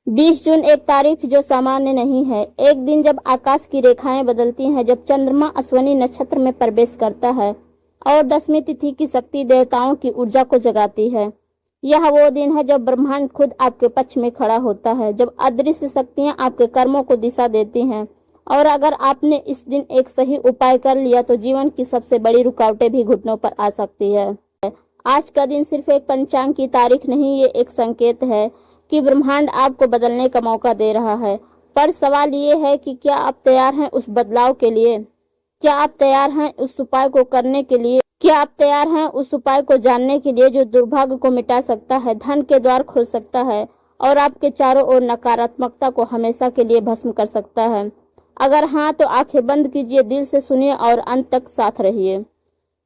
20 जून एक तारीख जो सामान्य नहीं है। एक दिन जब आकाश की रेखाएं बदलती हैं, जब चंद्रमा अश्विनी नक्षत्र में प्रवेश करता है और 10वीं तिथि की शक्ति देवताओं की ऊर्जा को जगाती है। यह वो दिन है जब ब्रह्मांड खुद आपके पक्ष में खड़ा होता है, जब अदृश्य शक्तियां आपके कर्मों को दिशा देती हैं। और अगर आपने इस दिन एक सही उपाय कर लिया तो जीवन की सबसे बड़ी रुकावटें भी घुटनों पर आ सकती है। आज का दिन सिर्फ एक पंचांग की तारीख नहीं, ये एक संकेत है कि ब्रह्मांड आपको बदलने का मौका दे रहा है। पर सवाल ये है कि क्या आप तैयार हैं उस बदलाव के लिए? क्या आप तैयार हैं उस उपाय को करने के लिए? क्या आप तैयार हैं उस उपाय को जानने के लिए जो दुर्भाग्य को मिटा सकता है, धन के द्वार खोल सकता है और आपके चारों ओर नकारात्मकता को हमेशा के लिए भस्म कर सकता है? अगर हाँ तो आंखें बंद कीजिए, दिल से सुनिए और अंत तक साथ रहिए,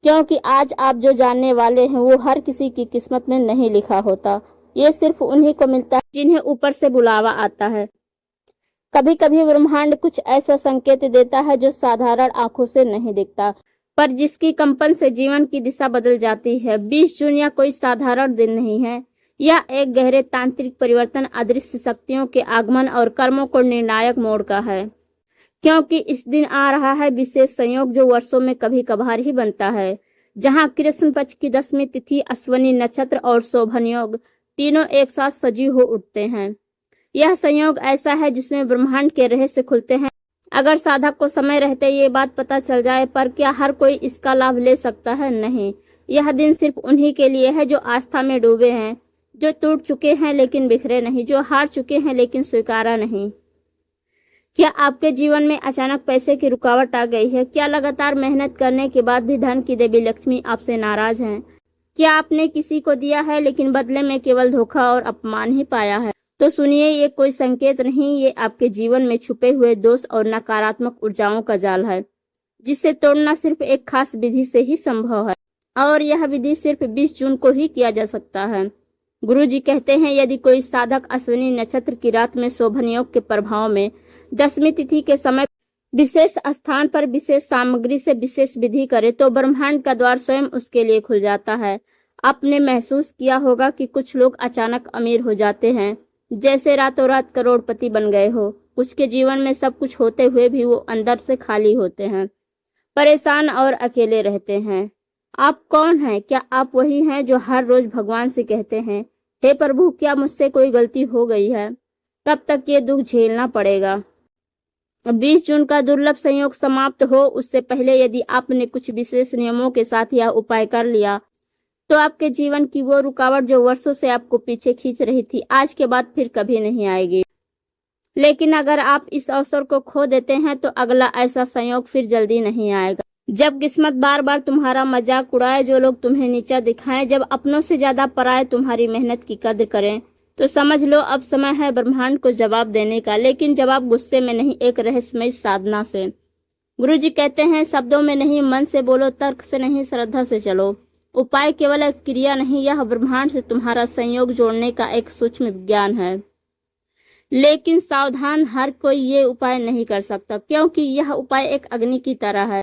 क्योंकि आज आप जो जानने वाले हैं वो हर किसी की किस्मत में नहीं लिखा होता। ये सिर्फ उन्हीं को मिलता है जिन्हें ऊपर से बुलावा आता है। कभी कभी ब्रह्मांड कुछ ऐसा संकेत देता है जो साधारण आंखों से नहीं दिखता, पर जिसकी कंपन से जीवन की दिशा बदल जाती है। 20 जून या कोई साधारण दिन नहीं है, यह एक गहरे तांत्रिक परिवर्तन, अदृश्य शक्तियों के आगमन और कर्मों को निर्णायक मोड़ का है। क्योंकि इस दिन आ रहा है विशेष संयोग जो वर्षों में कभी कभार ही बनता है, जहां कृष्ण पक्ष की 10वीं तिथि, अश्विनी नक्षत्र और शोभन योग तीनों एक साथ सजीव हो उठते हैं। यह संयोग ऐसा है जिसमें ब्रह्मांड के रहस्य खुलते हैं। अगर साधक को समय रहते ये बात पता चल जाए, पर क्या हर कोई इसका लाभ ले सकता है? नहीं। यह दिन सिर्फ उन्हीं के लिए है जो आस्था में डूबे हैं, जो टूट चुके हैं लेकिन बिखरे नहीं, जो हार चुके हैं लेकिन स्वीकारा नहीं। क्या आपके जीवन में अचानक पैसे की रुकावट आ गई है? क्या लगातार मेहनत करने के बाद भी धन की देवी लक्ष्मी आपसे नाराज हैं? क्या आपने किसी को दिया है लेकिन बदले में केवल धोखा और अपमान ही पाया है? तो सुनिए, ये कोई संकेत नहीं, ये आपके जीवन में छुपे हुए दोष और नकारात्मक ऊर्जाओं का जाल है, जिसे तोड़ना सिर्फ एक खास विधि से ही संभव है। और यह विधि सिर्फ 20 जून को ही किया जा सकता है। गुरु जी कहते हैं, यदि कोई साधक अश्विनी नक्षत्र की रात में शोभन योग के प्रभाव में 10वीं तिथि के समय विशेष स्थान पर विशेष सामग्री से विशेष विधि करे तो ब्रह्मांड का द्वार स्वयं उसके लिए खुल जाता है। आपने महसूस किया होगा कि कुछ लोग अचानक अमीर हो जाते हैं, जैसे रातों रात करोड़पति बन गए हो। कुछ के जीवन में सब कुछ होते हुए भी वो अंदर से खाली होते हैं, परेशान और अकेले रहते हैं। आप कौन हैं? क्या आप वही हैं जो हर रोज भगवान से कहते हैं, हे प्रभु, क्या मुझसे कोई गलती हो गई है? कब तक ये दुख झेलना पड़ेगा? 20 जून का दुर्लभ संयोग समाप्त हो उससे पहले यदि आपने कुछ विशेष नियमों के साथ यह उपाय कर लिया तो आपके जीवन की वो रुकावट जो वर्षों से आपको पीछे खींच रही थी, आज के बाद फिर कभी नहीं आएगी। लेकिन अगर आप इस अवसर को खो देते हैं तो अगला ऐसा संयोग फिर जल्दी नहीं आएगा। जब किस्मत बार बार तुम्हारा मजाक उड़ाए, जो लोग तुम्हें नीचा दिखाएं, जब अपनों से ज्यादा पराये तुम्हारी मेहनत की कद्र करें, तो समझ लो अब समय है ब्रह्मांड को जवाब देने का। लेकिन जवाब गुस्से में नहीं, एक रहस्यमय साधना से। गुरु जी कहते हैं, शब्दों में नहीं, मन से बोलो, तर्क से नहीं, श्रद्धा से चलो। उपाय केवल एक क्रिया नहीं, यह ब्रह्मांड से तुम्हारा संयोग जोड़ने का एक सूक्ष्म विज्ञान है। लेकिन सावधान, हर कोई ये उपाय नहीं कर सकता, क्योंकि यह उपाय एक अग्नि की तरह है,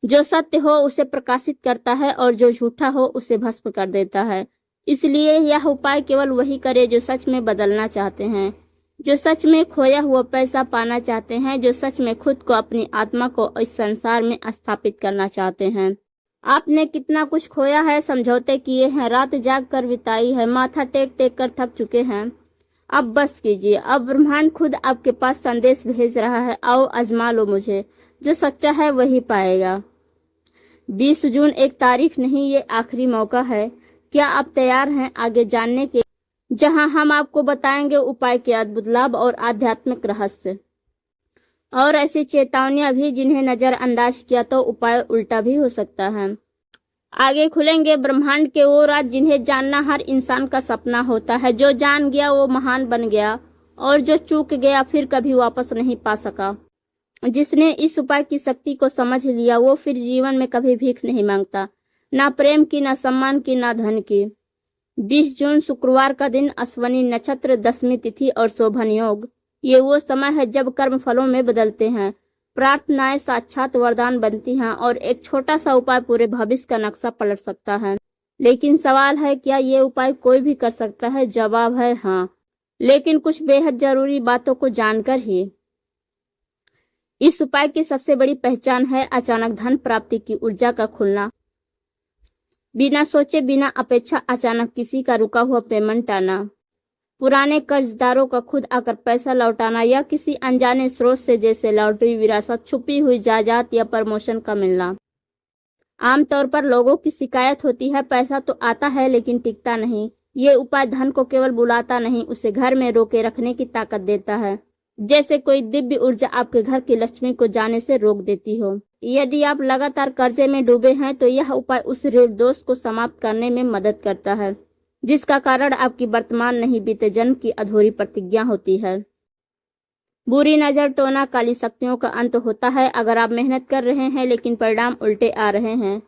जो सत्य हो उसे प्रकाशित करता है और जो झूठा हो उसे भस्म कर देता है। इसलिए यह उपाय केवल वही करे जो सच में बदलना चाहते हैं, जो सच में खोया हुआ पैसा पाना चाहते हैं, जो सच में खुद को, अपनी आत्मा को इस संसार में स्थापित करना चाहते हैं। आपने कितना कुछ खोया है, समझौते किए हैं, रात जाग कर बिताई है, माथा टेक टेक कर थक चुके हैं। अब बस कीजिए, अब ब्रह्मांड खुद आपके पास संदेश भेज रहा है, आओ आजमा लो मुझे, जो सच्चा है वही पाएगा। 20 जून एक तारीख नहीं, ये आखिरी मौका है। क्या आप तैयार हैं आगे जानने के, जहां हम आपको बताएंगे उपाय के अद्भुत लाभ और आध्यात्मिक रहस्य, और ऐसी चेतावनियां भी जिन्हें नजरअंदाज किया तो उपाय उल्टा भी हो सकता है। आगे खुलेंगे ब्रह्मांड के वो राज जिन्हें जानना हर इंसान का सपना होता है। जो जान गया वो महान बन गया, और जो चूक गया फिर कभी वापस नहीं पा सका। जिसने इस उपाय की शक्ति को समझ लिया वो फिर जीवन में कभी भीख नहीं मांगता, ना प्रेम की, ना सम्मान की, ना धन की। 20 जून शुक्रवार का दिन, अश्विनी नक्षत्र, 10वीं तिथि और शोभन योग। ये वो समय है जब कर्म फलों में बदलते हैं, प्रार्थनाएं साक्षात वरदान बनती हैं, और एक छोटा सा उपाय पूरे भविष्य का नक्शा पलट सकता है। लेकिन सवाल है, क्या ये उपाय कोई भी कर सकता है? जवाब है हाँ। लेकिन कुछ बेहद जरूरी बातों को जानकर ही। इस उपाय की सबसे बड़ी पहचान है अचानक धन प्राप्ति की ऊर्जा का खुलना। बिना सोचे बिना अपेक्षा अचानक किसी का रुका हुआ पेमेंट आना, पुराने कर्जदारों का खुद आकर पैसा लौटाना या किसी अनजाने स्रोत से जैसे लॉटरी, विरासत, छुपी हुई जायदाद या प्रमोशन का मिलना। आमतौर पर लोगों की शिकायत होती है पैसा तो आता है लेकिन टिकता नहीं। ये उपाय धन को केवल बुलाता नहीं, उसे घर में रोके रखने की ताकत देता है, जैसे कोई दिव्य ऊर्जा आपके घर की लक्ष्मी को जाने से रोक देती हो। यदि आप लगातार कर्जे में डूबे हैं तो यह उपाय उस ऋण दोष को समाप्त करने में मदद करता है, जिसका कारण आपकी वर्तमान नहीं बीते जन्म की अधूरी प्रतिज्ञा होती है। बुरी नजर, टोना, काली शक्तियों का अंत होता है। अगर आप मेहनत कर रहे हैं लेकिन परिणाम उल्टे आ रहे हैं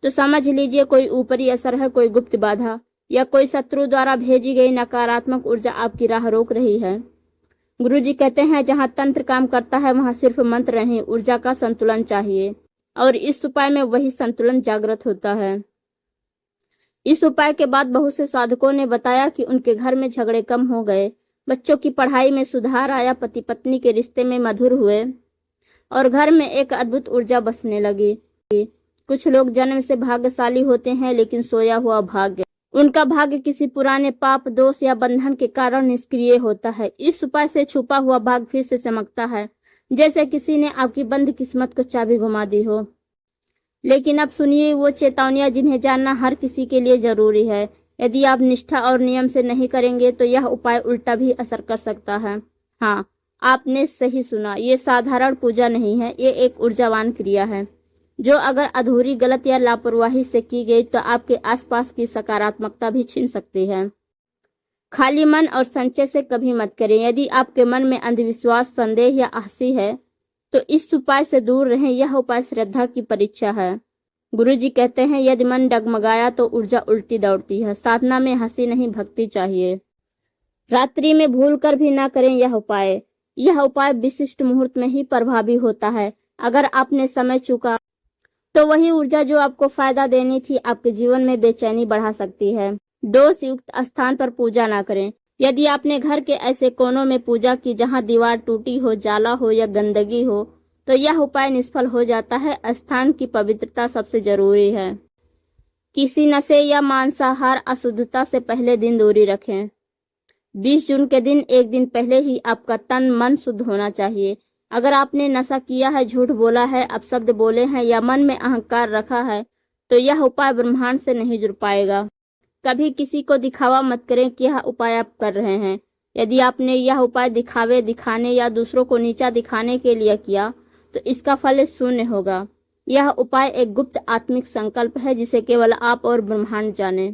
तो समझ लीजिए कोई ऊपरी असर है, कोई गुप्त बाधा या कोई शत्रु द्वारा भेजी गई नकारात्मक ऊर्जा आपकी राह रोक रही है। गुरुजी कहते हैं जहां तंत्र काम करता है वहां सिर्फ मंत्र नहीं, ऊर्जा का संतुलन चाहिए, और इस उपाय में वही संतुलन जागृत होता है। इस उपाय के बाद बहुत से साधकों ने बताया कि उनके घर में झगड़े कम हो गए, बच्चों की पढ़ाई में सुधार आया, पति पत्नी के रिश्ते में मधुर हुए और घर में एक अद्भुत ऊर्जा बसने लगी। कुछ लोग जन्म से भाग्यशाली होते हैं लेकिन सोया हुआ भाग्य, उनका भाग्य किसी पुराने पाप, दोष या बंधन के कारण निष्क्रिय होता है। इस उपाय से छुपा हुआ भाग्य फिर से चमकता है, जैसे किसी ने आपकी बंद किस्मत को चाबी घुमा दी हो। लेकिन अब सुनिए वो चेतावनियां जिन्हें जानना हर किसी के लिए जरूरी है। यदि आप निष्ठा और नियम से नहीं करेंगे तो यह उपाय उल्टा भी असर कर सकता है। हाँ, आपने सही सुना, ये साधारण पूजा नहीं है, ये एक ऊर्जावान क्रिया है जो अगर अधूरी, गलत या लापरवाही से की गई तो आपके आसपास की सकारात्मकता भी छीन सकती है। खाली मन और संचय से कभी मत करें। यदि आपके मन में अंधविश्वास, संदेह या हंसी है तो इस उपाय से दूर रहें। यह उपाय श्रद्धा की परीक्षा है। गुरुजी कहते हैं यदि मन डगमगाया तो ऊर्जा उल्टी दौड़ती है। साधना में हंसी नहीं, भक्ति चाहिए। रात्रि में भूल कर भी ना करें यह उपाय। यह उपाय विशिष्ट मुहूर्त में ही प्रभावी होता है। अगर आपने समय चूका तो वही ऊर्जा जो आपको फायदा देनी थी आपके जीवन में बेचैनी बढ़ा सकती है। दोष युक्त स्थान पर पूजा ना करें। यदि आपने घर के ऐसे कोनों में पूजा की जहां दीवार टूटी हो, जाला हो या गंदगी हो तो यह उपाय निष्फल हो जाता है। स्थान की पवित्रता सबसे जरूरी है। किसी नशे या मांसाहार, अशुद्धता से पहले दिन दूरी रखें। 20 जून के दिन एक दिन पहले ही आपका तन मन शुद्ध होना चाहिए। अगर आपने नशा किया है, झूठ बोला है, अपशब्द बोले हैं या मन में अहंकार रखा है तो यह उपाय ब्रह्मांड से नहीं जुड़ पाएगा। कभी किसी को दिखावा मत करें कि यह उपाय आप कर रहे हैं। यदि आपने यह उपाय दिखावे, दिखाने या दूसरों को नीचा दिखाने के लिए किया तो इसका फल शून्य होगा। यह उपाय एक गुप्त आत्मिक संकल्प है जिसे केवल आप और ब्रह्मांड जाने।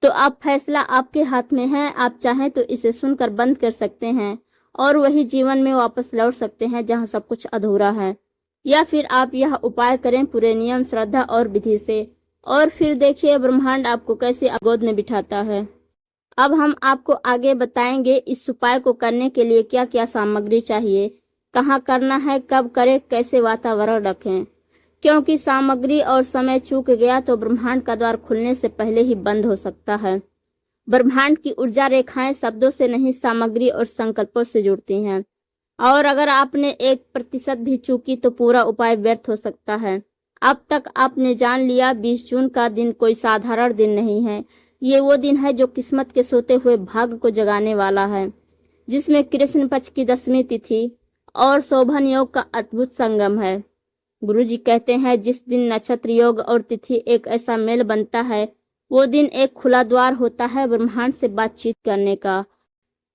तो अब फैसला आपके हाथ में है। आप चाहें तो इसे सुनकर बंद कर सकते हैं और वही जीवन में वापस लौट सकते हैं जहां सब कुछ अधूरा है, या फिर आप यह उपाय करें पूरे नियम, श्रद्धा और विधि से, और फिर देखिए ब्रह्मांड आपको कैसे गोद में बिठाता है। अब हम आपको आगे बताएंगे इस उपाय को करने के लिए क्या क्या सामग्री चाहिए, कहाँ करना है, कब करें, कैसे वातावरण रखें, क्योंकि सामग्री और समय चूक गया तो ब्रह्मांड का द्वार खुलने से पहले ही बंद हो सकता है। ब्रह्मांड की ऊर्जा रेखाएं शब्दों से नहीं, सामग्री और संकल्पों से जुड़ती हैं, और अगर आपने 1% भी चूकी तो पूरा उपाय व्यर्थ हो सकता है। अब तक आपने जान लिया 20 जून का दिन कोई साधारण दिन नहीं है। ये वो दिन है जो किस्मत के सोते हुए भाग्य को जगाने वाला है, जिसमें कृष्ण पक्ष की 10वीं तिथि और शोभन योग का अद्भुत संगम है। गुरुजी कहते हैं जिस दिन नक्षत्र योग और तिथि एक ऐसा मेल बनता है वो दिन एक खुला द्वार होता है ब्रह्मांड से बातचीत करने का।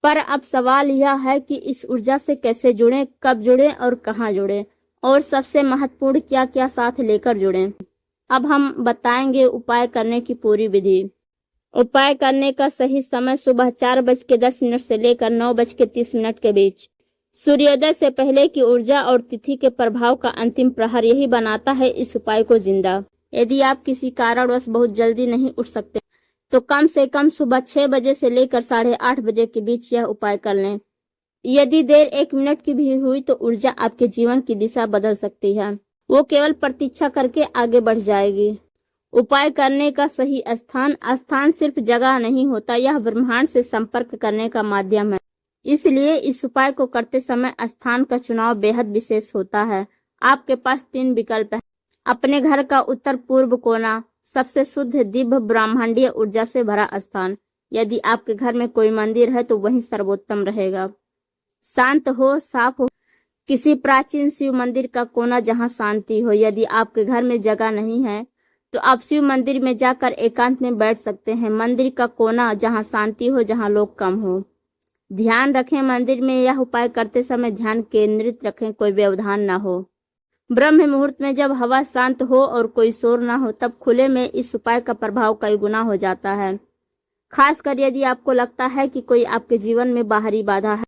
पर अब सवाल यह है कि इस ऊर्जा से कैसे जुड़ें, कब जुड़ें और कहाँ जुड़ें, और सबसे महत्वपूर्ण क्या क्या साथ लेकर जुड़ें। अब हम बताएंगे उपाय करने की पूरी विधि। उपाय करने का सही समय सुबह 4:10 से लेकर 9:30 के बीच। सूर्योदय से पहले की ऊर्जा और तिथि के प्रभाव का अंतिम प्रहर यही बनाता है इस उपाय को जिंदा। यदि आप किसी कारणवश बहुत जल्दी नहीं उठ सकते तो कम से कम सुबह 6 बजे से लेकर 8:30 बजे के बीच यह उपाय कर लें। यदि देर 1 मिनट की भी हुई तो ऊर्जा आपके जीवन की दिशा बदल सकती है। वो केवल प्रतीक्षा करके आगे बढ़ जाएगी। उपाय करने का सही स्थान। स्थान सिर्फ जगह नहीं होता, यह ब्रह्मांड से संपर्क करने का माध्यम है। इसलिए इस उपाय को करते समय स्थान का चुनाव बेहद विशेष होता है। आपके पास 3 विकल्प हैं। अपने घर का उत्तर पूर्व कोना, सबसे शुद्ध दिव्य ब्रह्मांडीय ऊर्जा से भरा स्थान। यदि आपके घर में कोई मंदिर है तो वही सर्वोत्तम रहेगा। शांत हो, साफ हो, किसी प्राचीन शिव मंदिर का कोना जहां शांति हो। यदि आपके घर में जगह नहीं है तो आप शिव मंदिर में जाकर एकांत में बैठ सकते हैं। मंदिर का कोना जहां शांति हो, जहां लोग कम हो। ध्यान रखें, मंदिर में यह उपाय करते समय ध्यान केंद्रित रखें, कोई व्यवधान ना हो। ब्रह्म मुहूर्त में जब हवा शांत हो और कोई शोर ना हो, तब खुले में इस उपाय का प्रभाव कई गुना हो जाता है। खासकर यदि आपको लगता है कि कोई आपके जीवन में बाहरी बाधा है,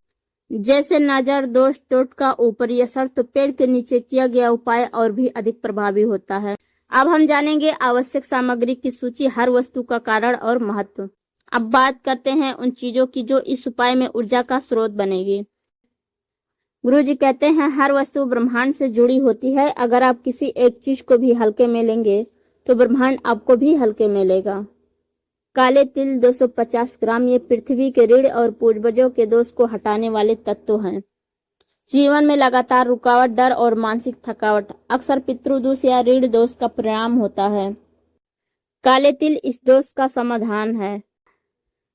जैसे नजर, दोष, टोटका, ऊपरी असर, तो पेड़ के नीचे किया गया उपाय और भी अधिक प्रभावी होता है। अब हम जानेंगे आवश्यक सामग्री की सूची, हर वस्तु का कारण और महत्व। अब बात करते हैं उन चीजों की जो इस उपाय में ऊर्जा का स्रोत बनेगी। गुरुजी कहते हैं हर वस्तु ब्रह्मांड से जुड़ी होती है। अगर आप किसी एक चीज को भी हल्के में लेंगे तो ब्रह्मांड आपको भी हल्के में लेगा। काले तिल 250 ग्राम, ये पृथ्वी के ऋण और पूर्वजों के दोष को हटाने वाले तत्व हैं। जीवन में लगातार रुकावट, डर और मानसिक थकावट अक्सर पितृदोष या ऋण दोष का परिणाम होता है। काले तिल इस दोष का समाधान है।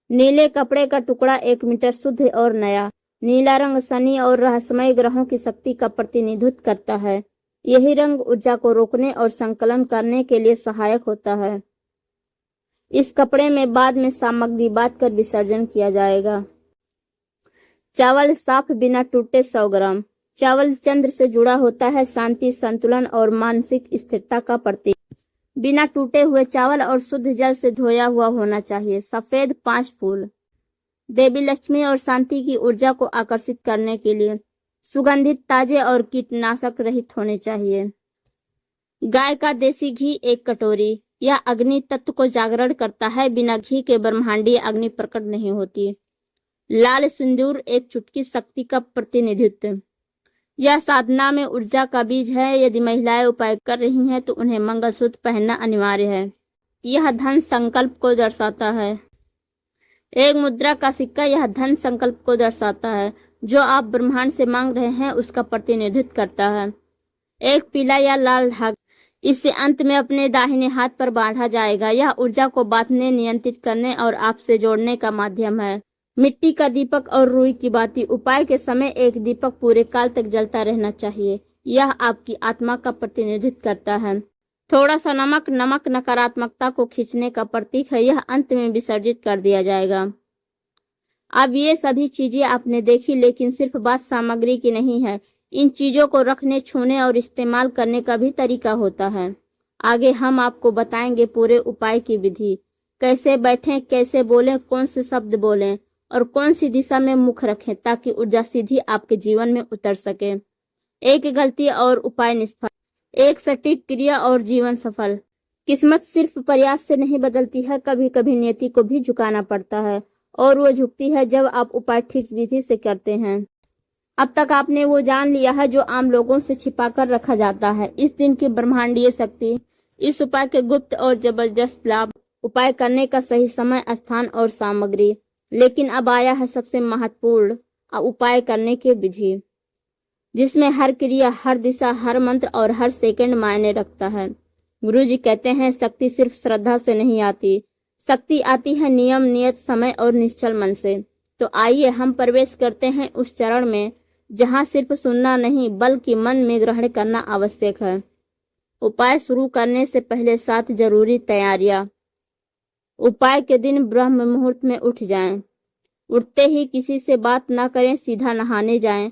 नीले कपड़े का टुकड़ा 1 मीटर शुद्ध और नया। नीला रंग शनि और रहस्यमय ग्रहों की शक्ति का प्रतिनिधित्व करता है। यही रंग ऊर्जा को रोकने और संकलन करने के लिए सहायक होता है। इस कपड़े में बाद में सामग्री बांध कर विसर्जन किया जाएगा। चावल साफ बिना टूटे 100 ग्राम। चावल चंद्र से जुड़ा होता है, शांति, संतुलन और मानसिक स्थिरता का प्रतीक। बिना टूटे हुए चावल और शुद्ध जल से धोया हुआ होना चाहिए। सफेद 5 फूल। देवी लक्ष्मी और शांति की ऊर्जा को आकर्षित करने के लिए सुगंधित, ताजे और कीटनाशक रहित होने चाहिए। गाय का देसी घी 1 कटोरी। यह अग्नि तत्व को जागरण करता है। बिना घी के ब्रह्मांडीय अग्नि प्रकट नहीं होती। लाल सिंदूर 1 चुटकी, शक्ति का प्रतिनिधित्व। यह साधना में ऊर्जा का बीज है। यदि महिलाएं उपाय कर रही हैं तो उन्हें मंगलसूत्र पहनना अनिवार्य है। यह धन संकल्प को दर्शाता है। 1 मुद्रा का सिक्का, यह धन संकल्प को दर्शाता है। जो आप ब्रह्मांड से मांग रहे हैं उसका प्रतिनिधित्व करता है। 1 पीला या लाल धागा, इससे अंत में अपने दाहिने हाथ पर बांधा जाएगा। यह ऊर्जा को बांधने, नियंत्रित करने और आपसे जोड़ने का माध्यम है। मिट्टी का दीपक और रुई की बाती। उपाय के समय एक दीपक पूरे काल तक जलता रहना चाहिए। यह आपकी आत्मा का प्रतिनिधित्व करता है। थोड़ा सा नमक, नमक नकारात्मकता को खींचने का प्रतीक है। यह अंत में विसर्जित कर दिया जाएगा। अब ये सभी चीजें आपने देखी, लेकिन सिर्फ बात सामग्री की नहीं है। इन चीजों को रखने, छूने और इस्तेमाल करने का भी तरीका होता है। आगे हम आपको बताएंगे पूरे उपाय की विधि। कैसे बैठें, कैसे बोलें, कौन से शब्द बोलें और कौन सी दिशा में मुख रखें ताकि ऊर्जा सीधी आपके जीवन में उतर सके। 1 गलती और उपाय निष्फल। 1 सटीक क्रिया और जीवन सफल। किस्मत सिर्फ प्रयास से नहीं बदलती है, कभी कभी नियति को भी झुकाना पड़ता है और वो झुकती है जब आप उपाय ठीक विधि से करते हैं। अब तक आपने वो जान लिया है जो आम लोगों से छिपा कर रखा जाता है। इस दिन की ब्रह्मांडीय शक्ति, इस उपाय के गुप्त और जबरदस्त लाभ, उपाय करने का सही समय, स्थान और सामग्री। लेकिन अब आया है सबसे महत्वपूर्ण उपाय करने की विधि, जिसमें हर क्रिया, हर दिशा, हर मंत्र और हर सेकंड मायने रखता है। गुरुजी कहते हैं शक्ति सिर्फ श्रद्धा से नहीं आती, शक्ति आती है नियम, नियत, समय और निश्चल मन से। तो आइए हम प्रवेश करते हैं उस चरण में जहां सिर्फ सुनना नहीं बल्कि मन में ग्रहण करना आवश्यक है। उपाय शुरू करने से पहले 7 जरूरी तैयारियां। उपाय के दिन ब्रह्म मुहूर्त में उठ जाएं। उठते ही किसी से बात ना करें, सीधा नहाने जाएं।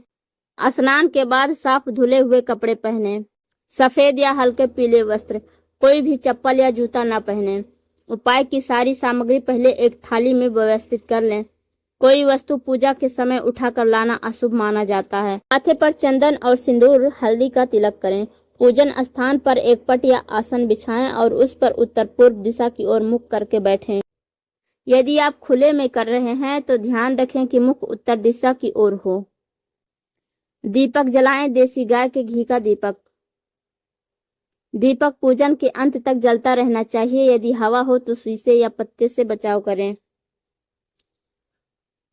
स्नान के बाद साफ धुले हुए कपड़े पहने। सफेद या हल्के पीले वस्त्र, कोई भी चप्पल या जूता ना पहने। उपाय की सारी सामग्री पहले एक थाली में व्यवस्थित कर लें। कोई वस्तु पूजा के समय उठाकर लाना अशुभ माना जाता है। माथे पर चंदन और सिंदूर, हल्दी का तिलक करें। पूजन स्थान पर एक पट या आसन बिछाएं और उस पर उत्तर पूर्व दिशा की ओर मुख करके बैठें। यदि आप खुले में कर रहे हैं तो ध्यान रखें कि मुख उत्तर दिशा की ओर हो। दीपक जलाएं, देसी गाय के घी का दीपक। दीपक पूजन के अंत तक जलता रहना चाहिए। यदि हवा हो तो शीशे या पत्ते से बचाव करें।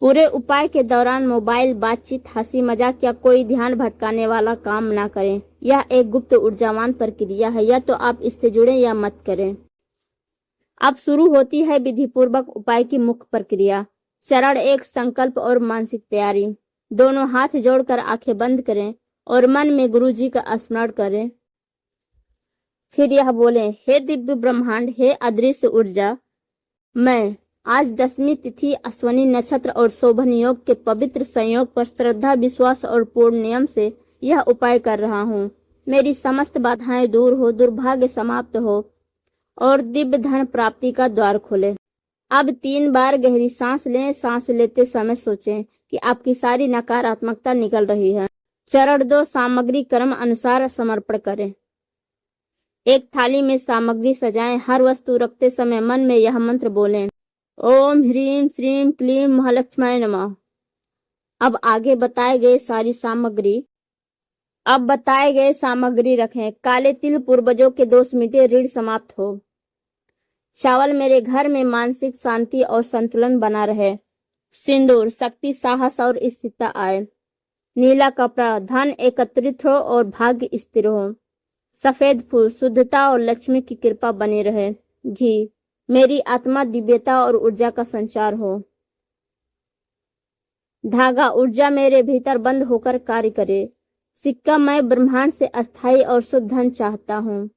पूरे उपाय के दौरान मोबाइल, बातचीत, हंसी मजाक या कोई ध्यान भटकाने वाला काम ना करें। यह एक गुप्त ऊर्जावान प्रक्रिया है, या तो आप इससे जुड़ें या मत करें। अब शुरू होती है विधिपूर्वक उपाय की मुख्य प्रक्रिया। चरण 1, संकल्प और मानसिक तैयारी। दोनों हाथ जोड़कर आंखें बंद करें और मन में गुरु जी का स्मरण करें। फिर यह बोलें, हे दिव्य ब्रह्मांड, हे अदृश्य ऊर्जा, मैं आज 10वीं तिथि अश्वनी नक्षत्र और शोभन योग के पवित्र संयोग पर श्रद्धा, विश्वास और पूर्ण नियम से यह उपाय कर रहा हूँ। मेरी समस्त बाधाएं दूर हो, दुर्भाग्य समाप्त हो और दिव्य धन प्राप्ति का द्वार खोले। अब 3 बार गहरी सांस लें। सांस लेते समय सोचें कि आपकी सारी नकारात्मकता निकल रही है। चरण 2, सामग्री क्रम अनुसार समर्पण करें। एक थाली में सामग्री सजाएं। हर वस्तु रखते समय मन में यह मंत्र बोलें, ओम ह्रीम श्रीम क्लीम महालक्ष्मी नमः। अब बताए गए सामग्री रखें। काले तिल पूर्वजों के दोष मिटे, ऋण समाप्त हो। चावल मेरे घर में मानसिक शांति और संतुलन बना रहे। सिंदूर शक्ति, साहस और स्थिरता आए। नीला कपड़ा धन एकत्रित हो और भाग्य स्थिर हो। सफेद फूल शुद्धता और लक्ष्मी की कृपा बनी रहे। घी मेरी आत्मा दिव्यता और ऊर्जा का संचार हो। धागा ऊर्जा मेरे भीतर बंद होकर कार्य करे। सिक्का मैं ब्रह्मांड से अस्थायी और शुद्ध धन चाहता हूँ।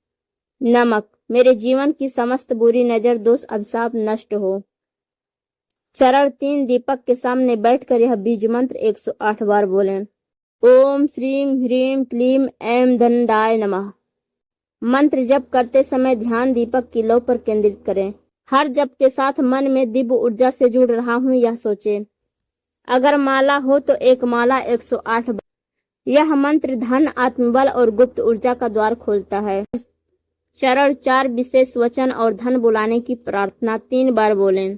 नमक मेरे जीवन की समस्त बुरी नजर, दोष, अभिशाप नष्ट हो। चरण 3, दीपक के सामने बैठकर यह बीज मंत्र 108 बार बोलें, ओम श्रीम ह्रीम क्लीम ऐं धनदाय नमः। मंत्र जप करते समय ध्यान दीपक की लौ पर केंद्रित करें। हर जप के साथ मन में दिव्य ऊर्जा से जुड़ रहा हूँ यह सोचें। अगर माला हो तो एक माला 108 बार। यह मंत्र धन, आत्मबल और गुप्त ऊर्जा का द्वार खोलता है। चरण 4, विशेष वचन और धन बुलाने की प्रार्थना 3 बार बोलें।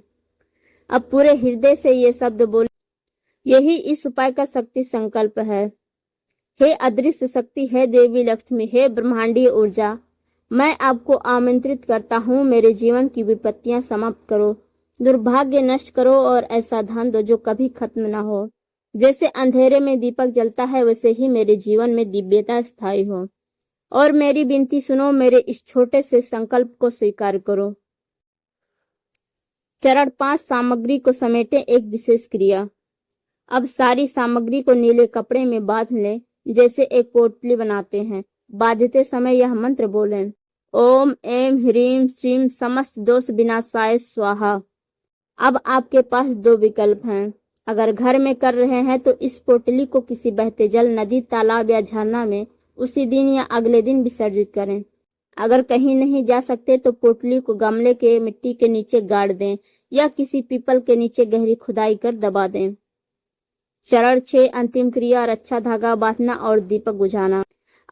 अब पूरे हृदय से ये शब्द बोलें। यही इस उपाय का शक्ति संकल्प है। हे अदृश्य शक्ति, हे देवी लक्ष्मी, हे ब्रह्मांडीय ऊर्जा, मैं आपको आमंत्रित करता हूँ। मेरे जीवन की विपत्तियां समाप्त करो, दुर्भाग्य नष्ट करो और ऐसा धन दो जो कभी खत्म न हो। जैसे अंधेरे में दीपक जलता है, वैसे ही मेरे जीवन में दिव्यता स्थायी हो। और मेरी विनती सुनो, मेरे इस छोटे से संकल्प को स्वीकार करो। चरण 5, सामग्री को समेटे एक विशेष क्रिया। अब सारी सामग्री को नीले कपड़े में बांध लें, जैसे एक पोटली बनाते हैं। बांधते समय यह मंत्र बोलें, ओम ऐं ह्रीम श्रीम समस्त दोष विनाशाय स्वाहा। अब आपके पास 2 विकल्प हैं। अगर घर में कर रहे हैं तो इस पोटली को किसी बहते जल, नदी, तालाब या झरना में उसी दिन या अगले दिन विसर्जित करें। अगर कहीं नहीं जा सकते तो पोटली को गमले के मिट्टी के नीचे गाड़ दें या किसी पीपल के नीचे गहरी खुदाई कर दबा दें। चरण 6, अंतिम क्रिया, रक्षा धागा बांधना और दीपक बुझाना।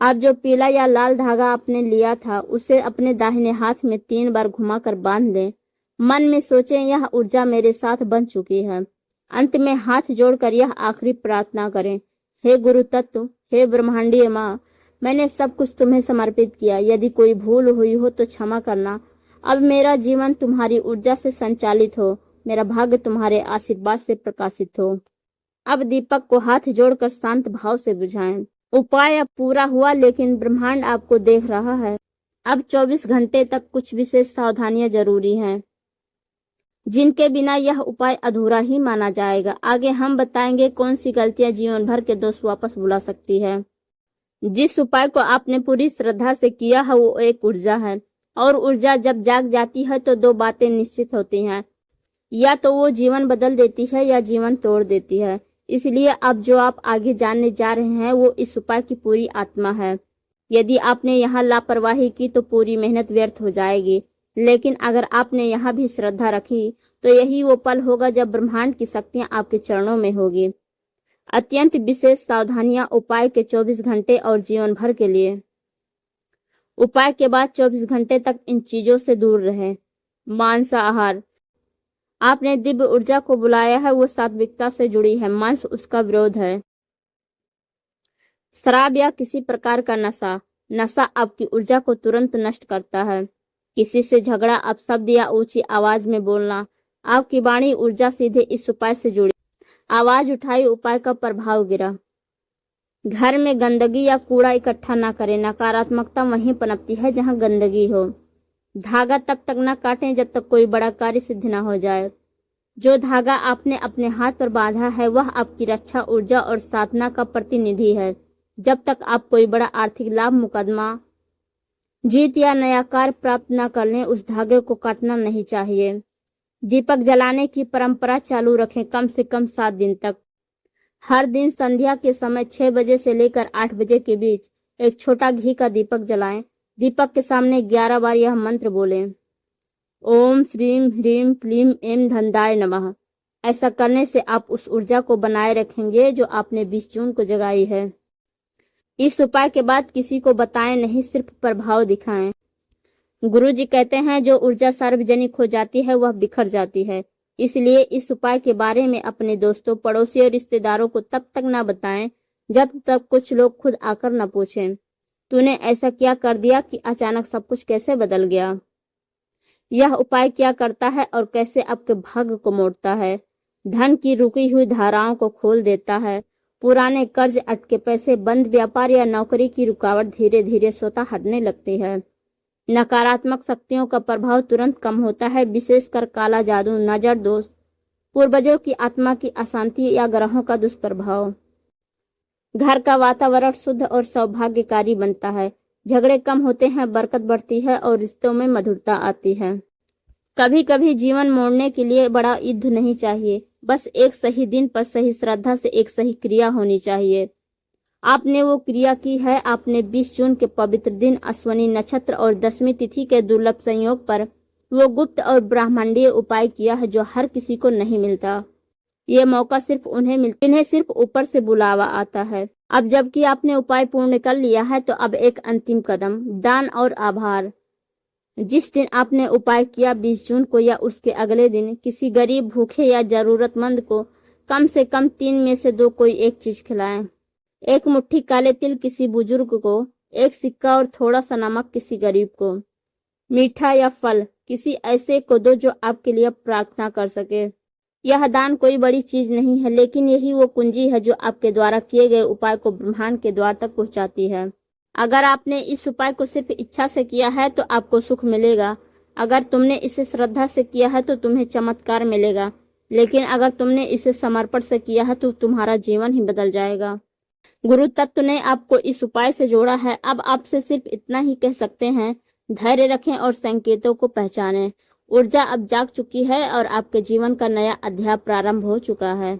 आप जो पीला या लाल धागा आपने लिया था उसे अपने दाहिने हाथ में 3 बार घुमाकर बांध दें। मन में सोचें, यह ऊर्जा मेरे साथ बन चुकी है। अंत में हाथ जोड़कर यह आखिरी प्रार्थना करें, हे गुरु तत्व, हे ब्रह्मांडीय माँ, मैंने सब कुछ तुम्हें समर्पित किया। यदि कोई भूल हुई हो तो क्षमा करना। अब मेरा जीवन तुम्हारी ऊर्जा से संचालित हो, मेरा भाग्य तुम्हारे आशीर्वाद से प्रकाशित हो। अब दीपक को हाथ जोड़कर शांत भाव से बुझाएं। उपाय अब पूरा हुआ, लेकिन ब्रह्मांड आपको देख रहा है। अब 24 घंटे तक कुछ विशेष सावधानियां जरूरी हैं, जिनके बिना यह उपाय अधूरा ही माना जाएगा। आगे हम बताएंगे कौन सी गलतियां जीवन भर के दोष वापस बुला सकती है। जिस उपाय को आपने पूरी श्रद्धा से किया है वो एक ऊर्जा है, और ऊर्जा जब जाग जाती है तो 2 बातें निश्चित होती हैं, या तो वो जीवन बदल देती है या जीवन तोड़ देती है। इसलिए अब जो आप आगे जानने जा रहे हैं वो इस उपाय की पूरी आत्मा है। यदि आपने यहाँ लापरवाही की तो पूरी मेहनत व्यर्थ हो जाएगी, लेकिन अगर आपने यहाँ भी श्रद्धा रखी तो यही वो पल होगा जब ब्रह्मांड की शक्तियाँ आपके चरणों में होगी। अत्यंत विशेष सावधानियां उपाय के 24 घंटे और जीवन भर के लिए। उपाय के बाद 24 घंटे तक इन चीजों से दूर रहें। मांसाहार, आपने दिव्य ऊर्जा को बुलाया है, वो सात्विकता से जुड़ी है, मांस उसका विरोध है। शराब या किसी प्रकार का नशा, नशा आपकी ऊर्जा को तुरंत नष्ट करता है। किसी से झगड़ा, अपशब्द या ऊंची आवाज में बोलना, आपकी वाणी ऊर्जा सीधे इस उपाय से जुड़ी। आवाज उठाई, उपाय का प्रभाव गिरा। घर में गंदगी या कूड़ा इकट्ठा ना करें। नकारात्मकता वहीं पनपती है जहां गंदगी हो। धागा तब तक न काटें जब तक कोई बड़ा कार्य सिद्ध न हो जाए। जो धागा आपने अपने हाथ पर बांधा है वह आपकी रक्षा, ऊर्जा और साधना का प्रतिनिधि है। जब तक आप कोई बड़ा आर्थिक लाभ, मुकदमा जीत या नया कार्य प्राप्त न कर लें, उस धागे को काटना नहीं चाहिए। दीपक जलाने की परंपरा चालू रखें, कम से कम 7 दिन तक। हर दिन संध्या के समय 6 बजे से लेकर 8 बजे के बीच एक छोटा घी का दीपक जलाएं। दीपक के सामने 11 बार यह मंत्र बोलें, ओम श्रीम ह्रीम क्लीम एम धनदाय नमः। ऐसा करने से आप उस ऊर्जा को बनाए रखेंगे जो आपने 20 जून को जगाई है। इस उपाय के बाद किसी को बताएं नहीं, सिर्फ प्रभाव दिखाएं। गुरुजी कहते हैं जो ऊर्जा सार्वजनिक हो जाती है वह बिखर जाती है। इसलिए इस उपाय के बारे में अपने दोस्तों, पड़ोसी और रिश्तेदारों को तब तक न बताएं जब तक कुछ लोग खुद आकर न पूछें, तूने ऐसा क्या कर दिया कि अचानक सब कुछ कैसे बदल गया। यह उपाय क्या करता है और कैसे आपके भाग्य को मोड़ता है। धन की रुकी हुई धाराओं को खोल देता है। पुराने कर्ज, अटके पैसे, बंद व्यापार या नौकरी की रुकावट धीरे धीरे स्वतः हटने लगती है। नकारात्मक शक्तियों का प्रभाव तुरंत कम होता है, विशेषकर काला जादू, नजर दोष, पूर्वजों की आत्मा की अशांति या ग्रहों का दुष्प्रभाव। घर का वातावरण शुद्ध और सौभाग्यकारी बनता है। झगड़े कम होते हैं, बरकत बढ़ती है और रिश्तों में मधुरता आती है। कभी कभी जीवन मोड़ने के लिए बड़ा युद्ध नहीं चाहिए, बस एक सही दिन पर सही श्रद्धा से एक सही क्रिया होनी चाहिए। आपने वो क्रिया की है। आपने 20 जून के पवित्र दिन, अश्विनी नक्षत्र और 10वीं तिथि के दुर्लभ संयोग पर वो गुप्त और ब्रह्मांडीय उपाय किया है जो हर किसी को नहीं मिलता। ये मौका सिर्फ उन्हें मिलता, इन्हें सिर्फ ऊपर से बुलावा आता है। अब जबकि आपने उपाय पूर्ण कर लिया है तो अब एक अंतिम कदम, दान और आभार। जिस दिन आपने उपाय किया 20 जून को या उसके अगले दिन किसी गरीब, भूखे या जरूरतमंद को कम से कम 3 में से 2 कोई एक चीज खिलाएं। एक मुट्ठी काले तिल किसी बुजुर्ग को, एक सिक्का और थोड़ा सा नमक किसी गरीब को, मीठा या फल किसी ऐसे को दो जो आपके लिए प्रार्थना कर सके। यह दान कोई बड़ी चीज नहीं है, लेकिन यही वो कुंजी है जो आपके द्वारा किए गए उपाय को ब्रह्मांड के द्वार तक पहुंचाती है। अगर आपने इस उपाय को सिर्फ इच्छा से किया है तो आपको सुख मिलेगा। अगर तुमने इसे श्रद्धा से किया है तो तुम्हें चमत्कार मिलेगा। लेकिन अगर तुमने इसे समर्पण से किया है तो तुम्हारा जीवन ही बदल जाएगा। गुरु तत्व ने आपको इस उपाय से जोड़ा है। अब आपसे सिर्फ इतना ही कह सकते हैं, धैर्य रखें और संकेतों को पहचानें। ऊर्जा अब जाग चुकी है और आपके जीवन का नया अध्याय प्रारंभ हो चुका है।